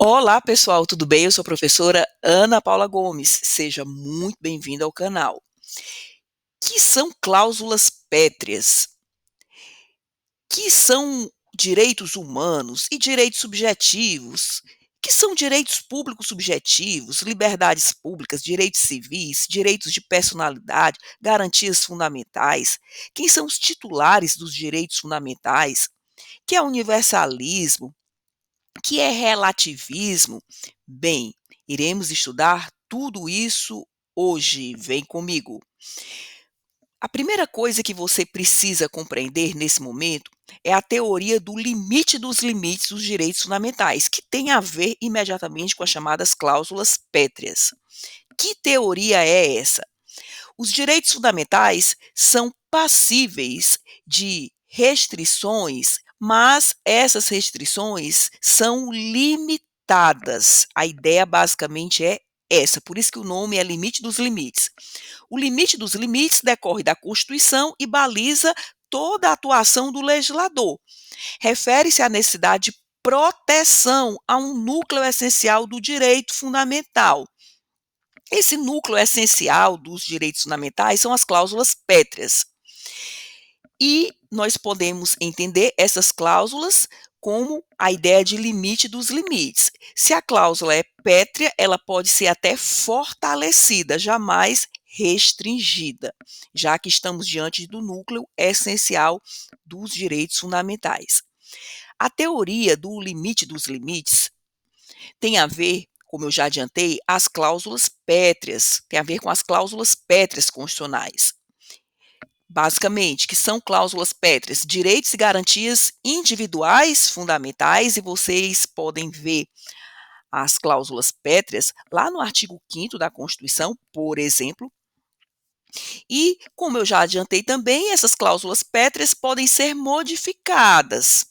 Olá, pessoal, tudo bem? Eu sou a professora Ana Paula Gomes. Seja muito bem-vinda ao canal. Que são cláusulas pétreas? Que são direitos humanos e direitos subjetivos? Que são direitos públicos subjetivos, liberdades públicas, direitos civis, direitos de personalidade, garantias fundamentais? Quem são os titulares dos direitos fundamentais? Que é universalismo? Que é relativismo? Bem, iremos estudar tudo isso hoje. Vem comigo. A primeira coisa que você precisa compreender nesse momento é a teoria do limite dos limites dos direitos fundamentais, que tem a ver imediatamente com as chamadas cláusulas pétreas. Que teoria é essa? Os direitos fundamentais são passíveis de restrições, mas essas restrições são limitadas. A ideia basicamente é essa, por isso que o nome é limite dos limites. O limite dos limites decorre da Constituição e baliza toda a atuação do legislador. Refere-se à necessidade de proteção a um núcleo essencial do direito fundamental. Esse núcleo essencial dos direitos fundamentais são as cláusulas pétreas. E nós podemos entender essas cláusulas como a ideia de limite dos limites. Se a cláusula é pétrea, ela pode ser até fortalecida, jamais restringida, já que estamos diante do núcleo essencial dos direitos fundamentais. A teoria do limite dos limites tem a ver, como eu já adiantei, as cláusulas pétreas, tem a ver com as cláusulas pétreas constitucionais. Basicamente, que são cláusulas pétreas, direitos e garantias individuais fundamentais, e vocês podem ver as cláusulas pétreas lá no artigo 5º da Constituição, por exemplo. E, como eu já adiantei também, essas cláusulas pétreas podem ser modificadas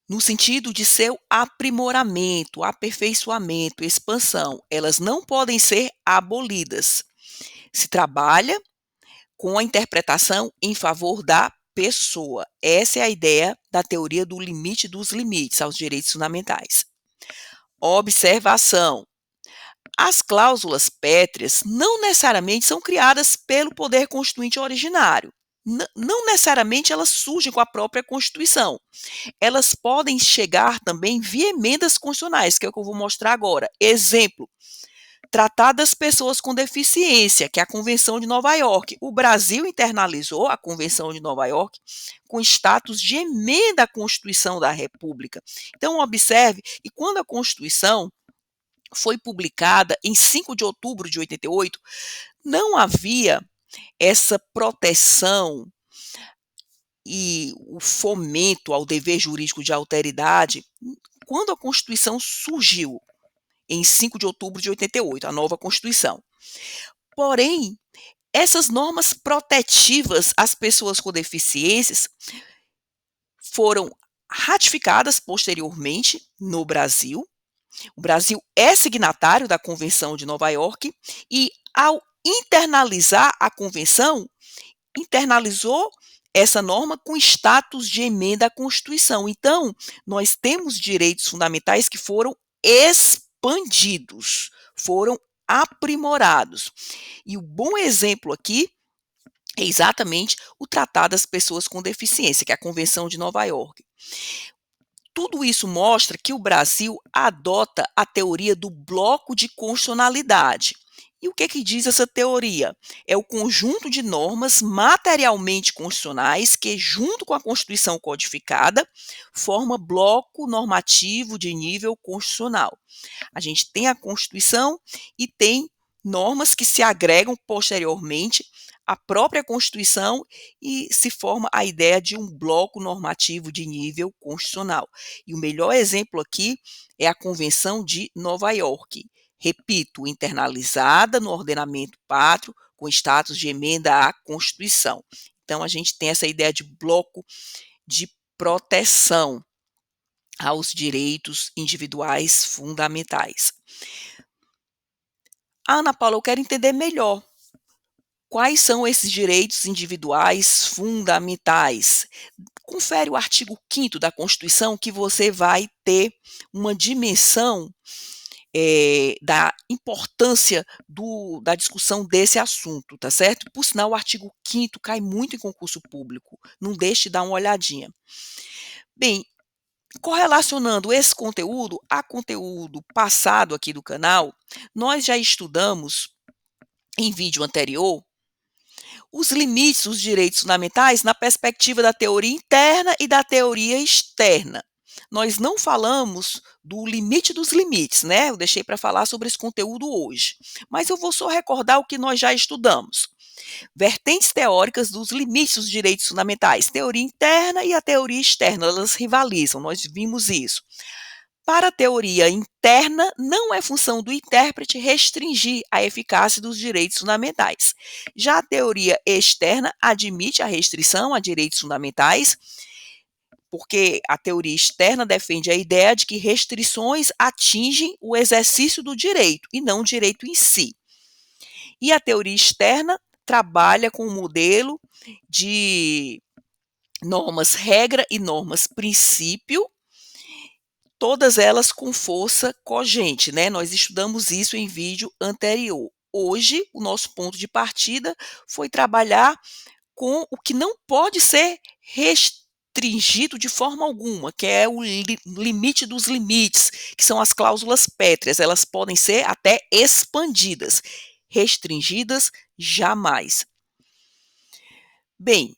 no sentido de seu aprimoramento, aperfeiçoamento, expansão. Elas não podem ser abolidas. Se trabalha com a interpretação em favor da pessoa. Essa é a ideia da teoria do limite dos limites aos direitos fundamentais. Observação: as cláusulas pétreas não necessariamente são criadas pelo poder constituinte originário. Não necessariamente elas surgem com a própria Constituição. Elas podem chegar também via emendas constitucionais, que é o que eu vou mostrar agora. Exemplo: Tratado das Pessoas com Deficiência, que é a Convenção de Nova York. O Brasil internalizou a Convenção de Nova York com status de emenda à Constituição da República. Então, observe que quando a Constituição foi publicada em 5 de outubro de 88, não havia essa proteção e o fomento ao dever jurídico de alteridade quando a Constituição surgiu em 5 de outubro de 88, a nova Constituição. Porém, essas normas protetivas às pessoas com deficiências foram ratificadas posteriormente no Brasil. O Brasil é signatário da Convenção de Nova York e, ao internalizar a convenção, internalizou essa norma com status de emenda à Constituição. Então, nós temos direitos fundamentais que foram expandidos, foram aprimorados. E o bom exemplo aqui é exatamente o Tratado das Pessoas com Deficiência, que é a Convenção de Nova York. Tudo isso mostra que o Brasil adota a teoria do bloco de constitucionalidade. E o que diz essa teoria? É o conjunto de normas materialmente constitucionais que, junto com a Constituição codificada, forma bloco normativo de nível constitucional. A gente tem a Constituição e tem normas que se agregam posteriormente à própria Constituição e se forma a ideia de um bloco normativo de nível constitucional. E o melhor exemplo aqui é a Convenção de Nova York. Repito, internalizada no ordenamento pátrio, com status de emenda à Constituição. Então, a gente tem essa ideia de bloco de proteção aos direitos individuais fundamentais. Ana Paula, eu quero entender melhor. Quais são esses direitos individuais fundamentais? confere o artigo 5º da Constituição que você vai ter uma dimensão da importância da discussão desse assunto, tá certo? Por sinal, o artigo 5º cai muito em concurso público, não deixe de dar uma olhadinha. Bem, correlacionando esse conteúdo a conteúdo passado aqui do canal, nós já estudamos, em vídeo anterior, os limites dos direitos fundamentais na perspectiva da teoria interna e da teoria externa. Nós não falamos do limite dos limites, né? Eu deixei para falar sobre esse conteúdo hoje. Mas eu vou só recordar o que nós já estudamos. Vertentes teóricas dos limites dos direitos fundamentais, teoria interna e a teoria externa, elas rivalizam, nós vimos isso. Para a teoria interna, não é função do intérprete restringir a eficácia dos direitos fundamentais. Já a teoria externa admite a restrição a direitos fundamentais, porque a teoria externa defende a ideia de que restrições atingem o exercício do direito e não o direito em si. E a teoria externa trabalha com o modelo de normas regra e normas princípio, todas elas com força cogente, né? Nós estudamos isso em vídeo anterior. Hoje, o nosso ponto de partida foi trabalhar com o que não pode ser restringido de forma alguma, que é o limite dos limites, que são as cláusulas pétreas. Elas podem ser até expandidas, restringidas jamais. Bem,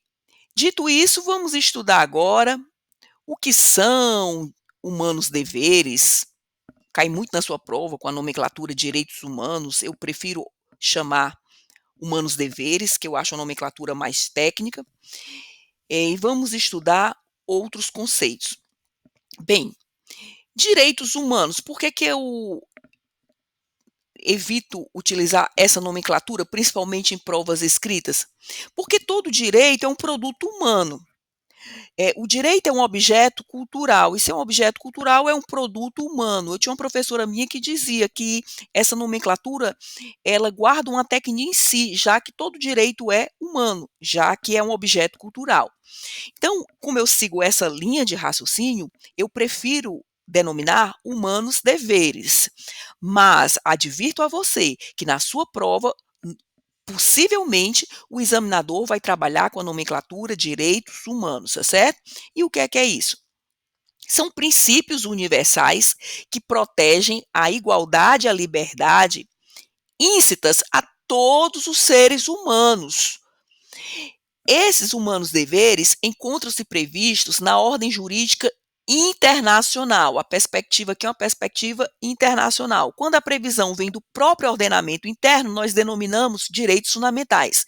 dito isso, vamos estudar agora o que são humanos deveres. Cai muito na sua prova com a nomenclatura direitos humanos. Eu prefiro chamar humanos deveres, que eu acho a nomenclatura mais técnica. E vamos estudar outros conceitos. Bem, direitos humanos. Por que eu evito utilizar essa nomenclatura, principalmente em provas escritas? Porque todo direito é um produto humano. O direito é um objeto cultural, e se é um objeto cultural, é um produto humano. Eu tinha uma professora minha que dizia que essa nomenclatura, ela guarda uma técnica em si, já que todo direito é humano, já que é um objeto cultural. Então, como eu sigo essa linha de raciocínio, eu prefiro denominar humanos deveres, mas advirto a você que na sua prova, possivelmente, o examinador vai trabalhar com a nomenclatura direitos humanos, tá certo? E o que é isso? São princípios universais que protegem a igualdade e a liberdade íncitas a todos os seres humanos. Esses humanos deveres encontram-se previstos na ordem jurídica internacional. A perspectiva aqui é uma perspectiva internacional. Quando a previsão vem do próprio ordenamento interno, nós denominamos direitos fundamentais.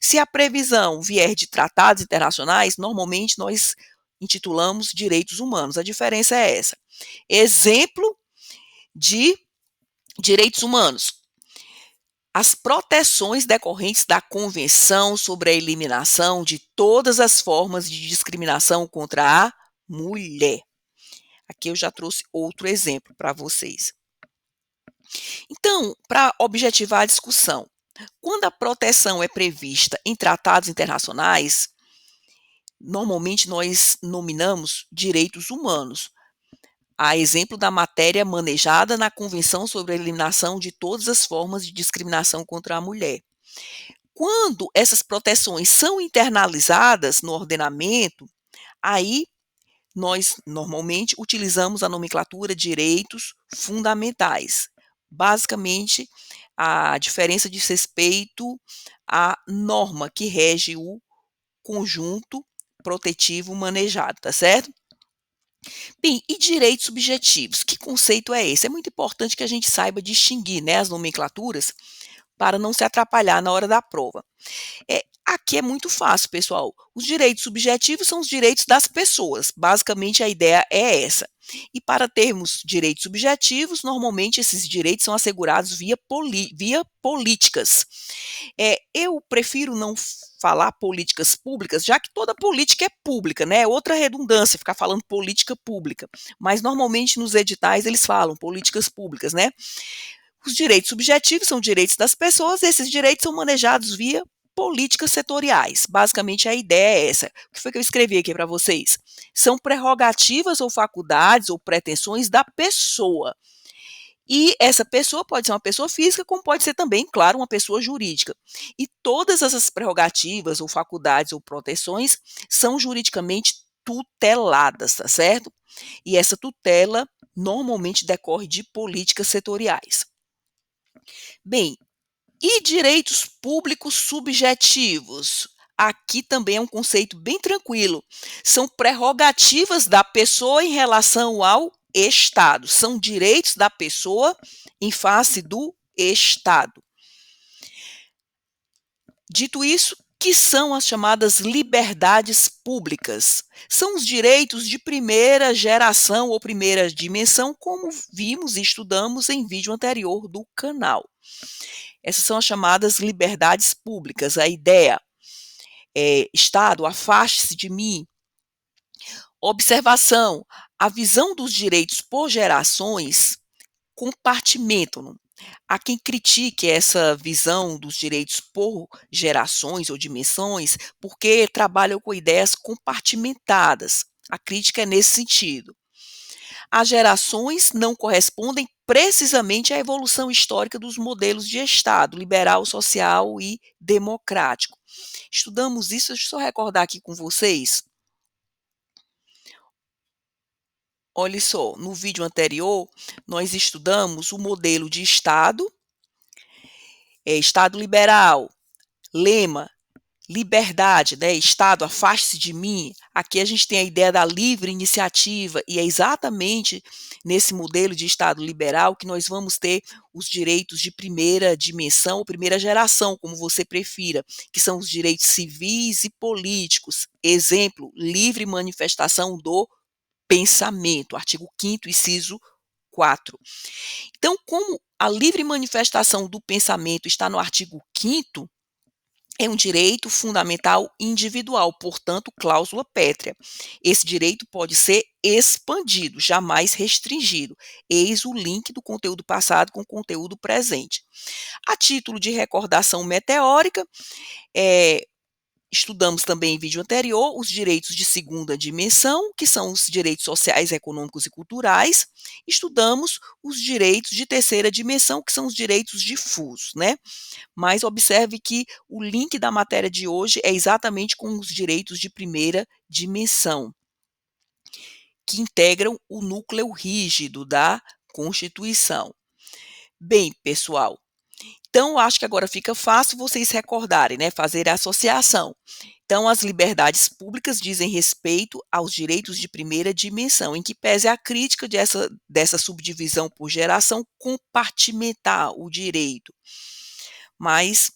Se a previsão vier de tratados internacionais, normalmente nós intitulamos direitos humanos. A diferença é essa. Exemplo de direitos humanos: as proteções decorrentes da Convenção sobre a Eliminação de todas as formas de discriminação contra a mulher. Aqui eu já trouxe outro exemplo para vocês. Então, para objetivar a discussão, quando a proteção é prevista em tratados internacionais, normalmente nós nominamos direitos humanos. A exemplo da matéria manejada na Convenção sobre a Eliminação de todas as formas de discriminação contra a mulher. Quando essas proteções são internalizadas no ordenamento, aí nós normalmente utilizamos a nomenclatura direitos fundamentais. Basicamente, a diferença diz respeito à norma que rege o conjunto protetivo manejado, tá certo? Bem, e direitos subjetivos? Que conceito é esse? É muito importante que a gente saiba distinguir, né, as nomenclaturas para não se atrapalhar na hora da prova. Aqui é muito fácil, pessoal. Os direitos subjetivos são os direitos das pessoas. Basicamente, a ideia é essa. E para termos direitos subjetivos, normalmente esses direitos são assegurados via políticas. Eu prefiro não falar políticas públicas, já que toda política é pública, né? É outra redundância ficar falando política pública. Mas normalmente nos editais eles falam políticas públicas, né? Os direitos subjetivos são direitos das pessoas, e esses direitos são manejados via políticas setoriais. Basicamente, a ideia é essa. O que foi que eu escrevi aqui para vocês? São prerrogativas ou faculdades ou pretensões da pessoa. E essa pessoa pode ser uma pessoa física, como pode ser também, claro, uma pessoa jurídica. E todas essas prerrogativas ou faculdades ou proteções são juridicamente tuteladas, tá certo? E essa tutela normalmente decorre de políticas setoriais. Bem, e direitos públicos subjetivos? Aqui também é um conceito bem tranquilo. São prerrogativas da pessoa em relação ao Estado. São direitos da pessoa em face do Estado. Dito isso, que são as chamadas liberdades públicas? São os direitos de primeira geração ou primeira dimensão, como vimos e estudamos em vídeo anterior do canal. Essas são as chamadas liberdades públicas. A ideia é: Estado, afaste-se de mim. Observação: a visão dos direitos por gerações compartimentam. Há quem critique essa visão dos direitos por gerações ou dimensões, porque trabalham com ideias compartimentadas. A crítica é nesse sentido. As gerações não correspondem precisamente à evolução histórica dos modelos de Estado, liberal, social e democrático. Estudamos isso, deixa eu só recordar aqui com vocês. Olha só, no vídeo anterior, nós estudamos o modelo de Estado, Estado liberal, lema, liberdade, né? Estado, afaste-se de mim. Aqui a gente tem a ideia da livre iniciativa, e é exatamente nesse modelo de Estado liberal que nós vamos ter os direitos de primeira dimensão ou primeira geração, como você prefira, que são os direitos civis e políticos. Exemplo, livre manifestação do pensamento, artigo 5º, inciso 4. Então, como a livre manifestação do pensamento está no artigo 5º, é um direito fundamental individual, portanto, cláusula pétrea. Esse direito pode ser expandido, jamais restringido. Eis o link do conteúdo passado com o conteúdo presente. A título de recordação meteórica, estudamos também em vídeo anterior os direitos de segunda dimensão, que são os direitos sociais, econômicos e culturais. Estudamos os direitos de terceira dimensão, que são os direitos difusos, né? Mas observe que o link da matéria de hoje é exatamente com os direitos de primeira dimensão, que integram o núcleo rígido da Constituição. Bem, pessoal, então acho que agora fica fácil vocês recordarem, né, fazer a associação. Então, as liberdades públicas dizem respeito aos direitos de primeira dimensão, em que pese a crítica dessa subdivisão por geração, compartimentar o direito. Mas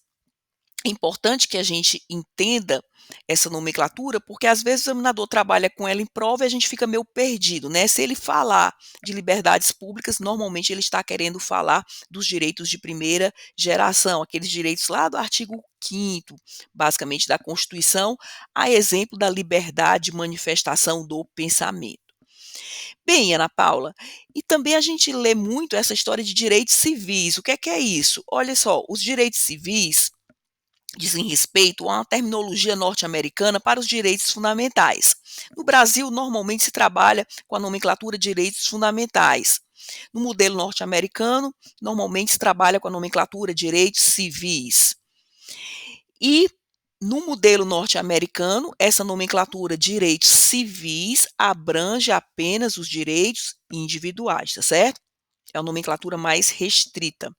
é importante que a gente entenda essa nomenclatura, porque às vezes o examinador trabalha com ela em prova e a gente fica meio perdido, né? Se ele falar de liberdades públicas, normalmente ele está querendo falar dos direitos de primeira geração, aqueles direitos lá do artigo 5º, basicamente da Constituição, a exemplo da liberdade de manifestação do pensamento. Bem, Ana Paula, e também a gente lê muito essa história de direitos civis. O que é isso? Olha só, os direitos civis dizem respeito a uma terminologia norte-americana para os direitos fundamentais. No Brasil, normalmente se trabalha com a nomenclatura de direitos fundamentais. No modelo norte-americano, normalmente se trabalha com a nomenclatura de direitos civis. E no modelo norte-americano, essa nomenclatura direitos civis abrange apenas os direitos individuais, tá certo? É a nomenclatura mais restrita.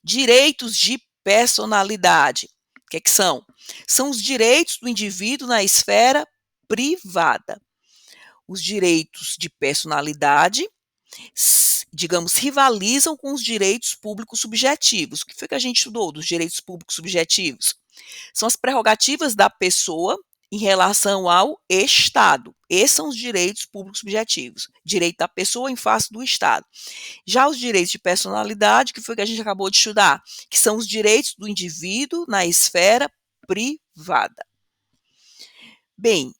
Direitos de personalidade. O que são? São os direitos do indivíduo na esfera privada. Os direitos de personalidade, digamos, rivalizam com os direitos públicos subjetivos. O que foi que a gente estudou dos direitos públicos subjetivos? São as prerrogativas da pessoa em relação ao Estado. Esses são os direitos públicos subjetivos. Direito da pessoa em face do Estado. Já os direitos de personalidade, que foi que a gente acabou de estudar, que são os direitos do indivíduo na esfera privada. Bem,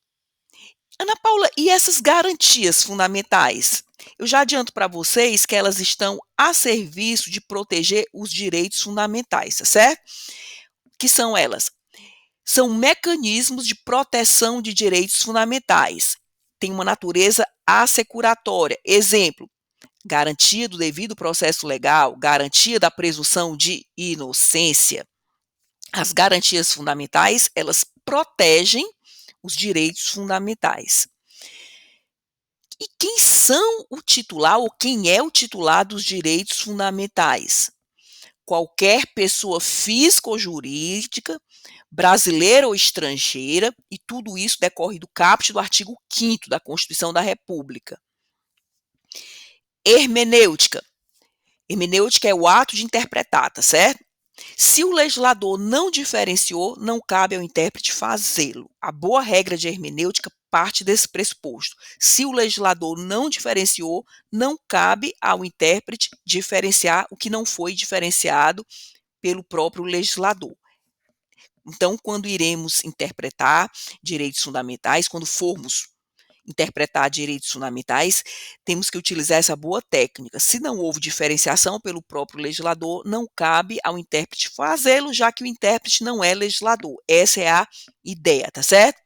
Ana Paula, e essas garantias fundamentais? Eu já adianto para vocês que elas estão a serviço de proteger os direitos fundamentais, tá certo? que são elas? São mecanismos de proteção de direitos fundamentais. Tem uma natureza assecuratória. Exemplo, garantia do devido processo legal, garantia da presunção de inocência. As garantias fundamentais, elas protegem os direitos fundamentais. E quem são o titular ou quem é o titular dos direitos fundamentais? Qualquer pessoa física ou jurídica, brasileira ou estrangeira, e tudo isso decorre do caput do artigo 5º da Constituição da República. Hermenêutica. Hermenêutica é o ato de interpretar, tá certo? Se o legislador não diferenciou, não cabe ao intérprete fazê-lo. A boa regra de hermenêutica parte desse pressuposto. Se o legislador não diferenciou, não cabe ao intérprete diferenciar o que não foi diferenciado pelo próprio legislador. Então, quando iremos interpretar direitos fundamentais, quando formos interpretar direitos fundamentais, temos que utilizar essa boa técnica. Se não houve diferenciação pelo próprio legislador, não cabe ao intérprete fazê-lo, já que o intérprete não é legislador. Essa é a ideia, tá certo?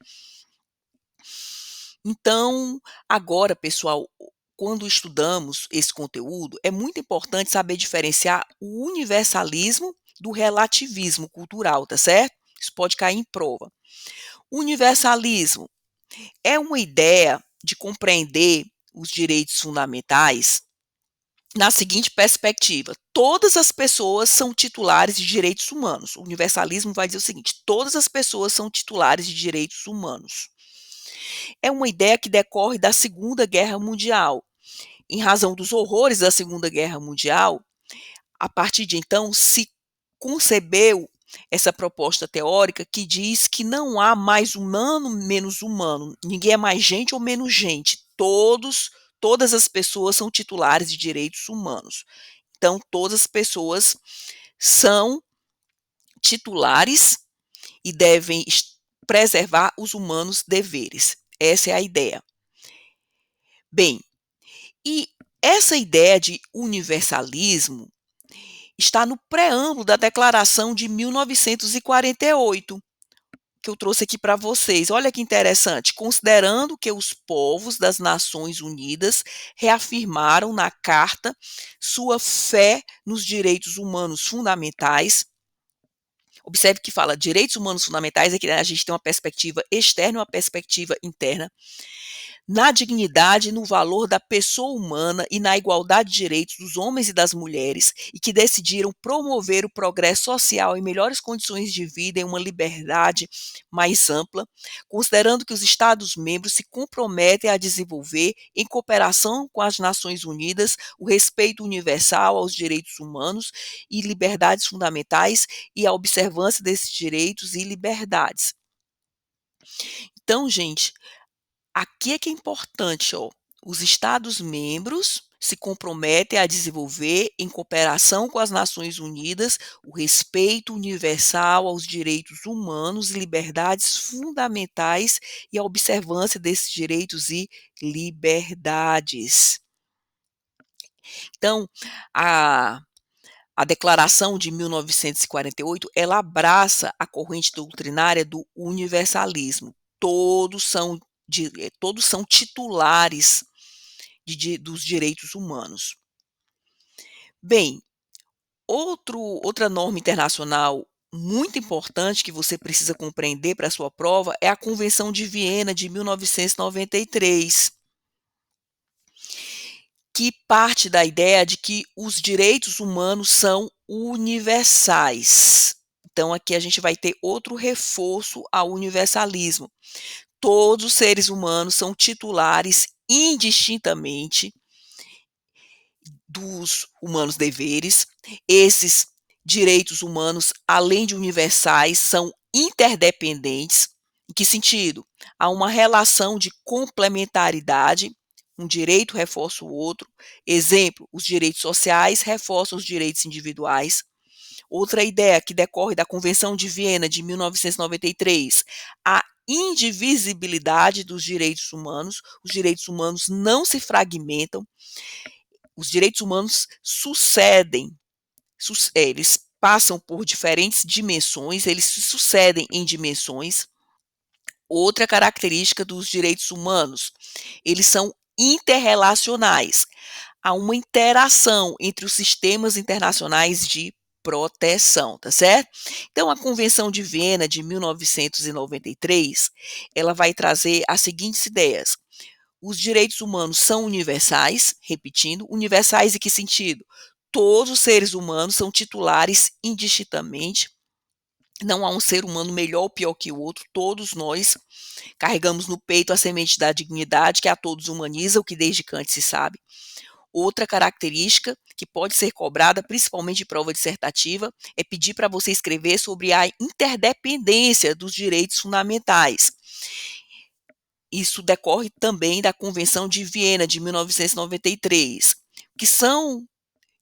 Então, agora, pessoal, quando estudamos esse conteúdo, é muito importante saber diferenciar o universalismo do relativismo cultural, tá certo? Isso pode cair em prova. Universalismo é uma ideia de compreender os direitos fundamentais na seguinte perspectiva: todas as pessoas são titulares de direitos humanos. O universalismo vai dizer o seguinte: todas as pessoas são titulares de direitos humanos. É uma ideia que decorre da Segunda Guerra Mundial. Em razão dos horrores da Segunda Guerra Mundial, a partir de então se concebeu essa proposta teórica que diz que não há mais humano menos humano, ninguém é mais gente ou menos gente, todas as pessoas são titulares de direitos humanos. Então, todas as pessoas são titulares e devem preservar os humanos deveres. Essa é a ideia. Bem, e essa ideia de universalismo está no preâmbulo da Declaração de 1948, que eu trouxe aqui para vocês. Olha que interessante. Considerando que os povos das Nações Unidas reafirmaram na Carta sua fé nos direitos humanos fundamentais. Observe que fala direitos humanos fundamentais, é que a gente tem uma perspectiva externa e uma perspectiva interna. Na dignidade e no valor da pessoa humana e na igualdade de direitos dos homens e das mulheres, e que decidiram promover o progresso social e melhores condições de vida em uma liberdade mais ampla, considerando que os Estados-membros se comprometem a desenvolver, em cooperação com as Nações Unidas, o respeito universal aos direitos humanos e liberdades fundamentais e a observância desses direitos e liberdades. Então, gente, aqui é que é importante, ó, os Estados-membros se comprometem a desenvolver, em cooperação com as Nações Unidas, o respeito universal aos direitos humanos e liberdades fundamentais e a observância desses direitos e liberdades. Então, a Declaração de 1948, ela abraça a corrente doutrinária do universalismo. Todos são titulares dos direitos humanos. Bem, outra norma internacional muito importante que você precisa compreender para a sua prova é a Convenção de Viena de 1993, que parte da ideia de que os direitos humanos são universais. Então, aqui a gente vai ter outro reforço ao universalismo. Todos os seres humanos são titulares indistintamente dos humanos deveres. Esses direitos humanos, além de universais, são interdependentes. Em que sentido? Há uma relação de complementaridade, um direito reforça o outro. Exemplo, os direitos sociais reforçam os direitos individuais. Outra ideia que decorre da Convenção de Viena de 1993, a indivisibilidade dos direitos humanos. Os direitos humanos não se fragmentam, os direitos humanos sucedem, eles passam por diferentes dimensões, eles se sucedem em dimensões. Outra característica dos direitos humanos, eles são interrelacionais. Há uma interação entre os sistemas internacionais de proteção, tá certo? Então, a Convenção de Viena de 1993, ela vai trazer as seguintes ideias: os direitos humanos são universais, repetindo, universais em que sentido? Todos os seres humanos são titulares indistintamente, não há um ser humano melhor ou pior que o outro, todos nós carregamos no peito a semente da dignidade, que a todos humaniza, o que desde Kant se sabe. Outra característica que pode ser cobrada, principalmente em prova dissertativa, é pedir para você escrever sobre a interdependência dos direitos fundamentais. Isso decorre também da Convenção de Viena de 1993, que são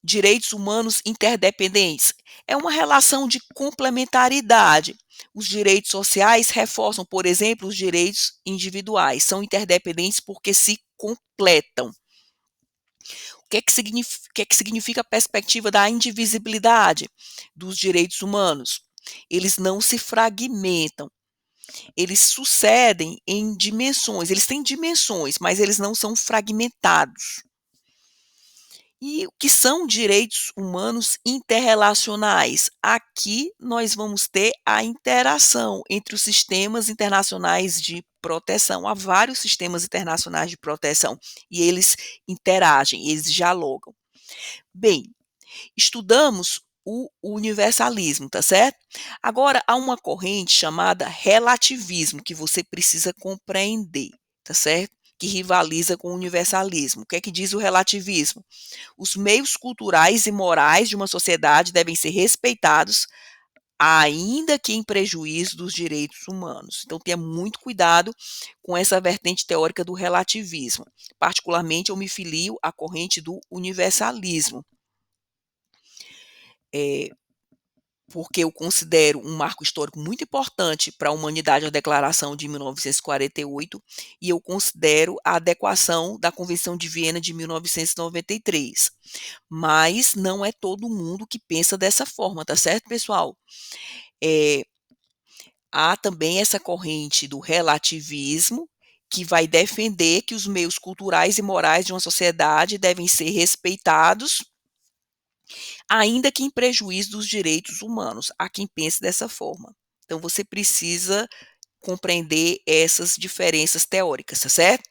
direitos humanos interdependentes. É uma relação de complementaridade. Os direitos sociais reforçam, por exemplo, os direitos individuais. São interdependentes porque se completam. O que é que significa a perspectiva da indivisibilidade dos direitos humanos? Eles não se fragmentam, eles sucedem em dimensões, eles têm dimensões, mas eles não são fragmentados. E o que são direitos humanos interrelacionais? Aqui nós vamos ter a interação entre os sistemas internacionais de proteção. Há vários sistemas internacionais de proteção e eles interagem, eles dialogam. Bem, estudamos o universalismo, tá certo? Agora há uma corrente chamada relativismo que você precisa compreender, tá certo? Que rivaliza com o universalismo. O que é que diz o relativismo? Os meios culturais e morais de uma sociedade devem ser respeitados, ainda que em prejuízo dos direitos humanos. Então, tenha muito cuidado com essa vertente teórica do relativismo. Particularmente, eu me filio à corrente do universalismo. Porque eu considero um marco histórico muito importante para a humanidade a Declaração de 1948 e eu considero a adequação da Convenção de Viena de 1993. Mas não é todo mundo que pensa dessa forma, tá certo, pessoal? Há também essa corrente do relativismo, que vai defender que os meios culturais e morais de uma sociedade devem ser respeitados, ainda que em prejuízo dos direitos humanos. Há quem pense dessa forma. Então, você precisa compreender essas diferenças teóricas, tá certo?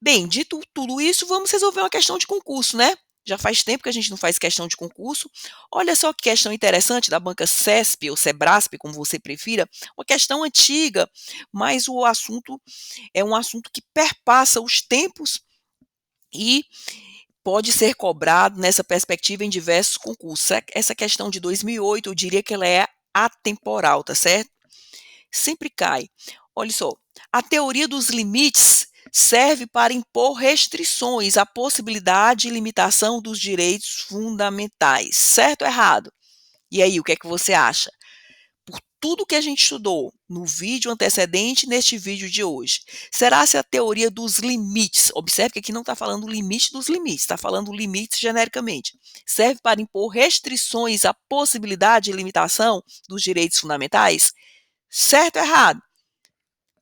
Bem, dito tudo isso, vamos resolver uma questão de concurso, né? Já faz tempo que a gente não faz questão de concurso. Olha só que questão interessante da banca CESP ou SEBRASP, como você prefira, uma questão antiga, mas o assunto é um assunto que perpassa os tempos e pode ser cobrado nessa perspectiva em diversos concursos. Essa questão de 2008, eu diria que ela é atemporal, tá certo? Sempre cai. Olha só, a teoria dos limites serve para impor restrições à possibilidade de limitação dos direitos fundamentais. Certo ou errado? E aí, o que é que você acha? Por tudo que a gente estudou no vídeo antecedente e neste vídeo de hoje, será se a teoria dos limites, observe que aqui não está falando o limite dos limites, está falando limites genericamente, serve para impor restrições à possibilidade de limitação dos direitos fundamentais? Certo ou errado?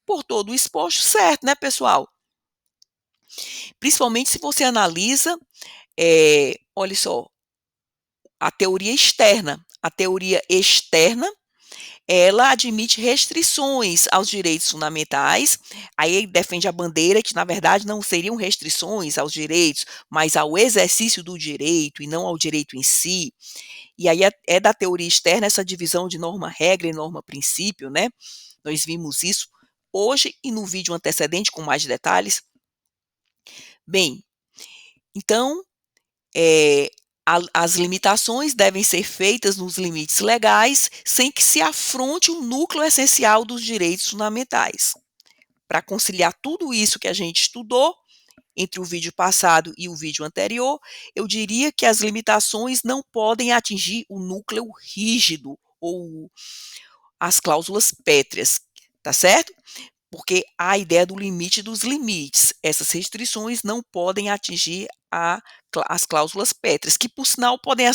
Por todo o exposto, certo, né, pessoal? Principalmente se você analisa, olha só, a teoria externa. A teoria externa, ela admite restrições aos direitos fundamentais, aí defende a bandeira que, na verdade, não seriam restrições aos direitos, mas ao exercício do direito e não ao direito em si. E aí é da teoria externa essa divisão de norma-regra e norma-princípio, né? Nós vimos isso hoje e no vídeo antecedente com mais detalhes. Bem, então, as limitações devem ser feitas nos limites legais, sem que se afronte o núcleo essencial dos direitos fundamentais. Para conciliar tudo isso que a gente estudou, entre o vídeo passado e o vídeo anterior, eu diria que as limitações não podem atingir o núcleo rígido ou as cláusulas pétreas, tá certo? Porque há a ideia do limite dos limites. Essas restrições não podem atingir as cláusulas pétreas, que por sinal podem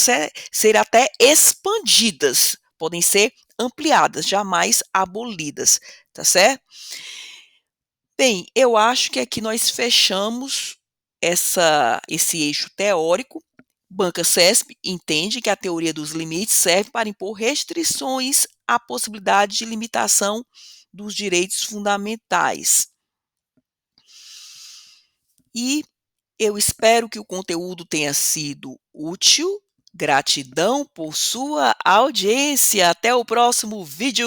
ser até expandidas, podem ser ampliadas, jamais abolidas, tá certo? Bem, eu acho que aqui nós fechamos esse eixo teórico. Banca CESP entende que a teoria dos limites serve para impor restrições à possibilidade de limitação dos direitos fundamentais. E eu espero que o conteúdo tenha sido útil. Gratidão por sua audiência. Até o próximo vídeo.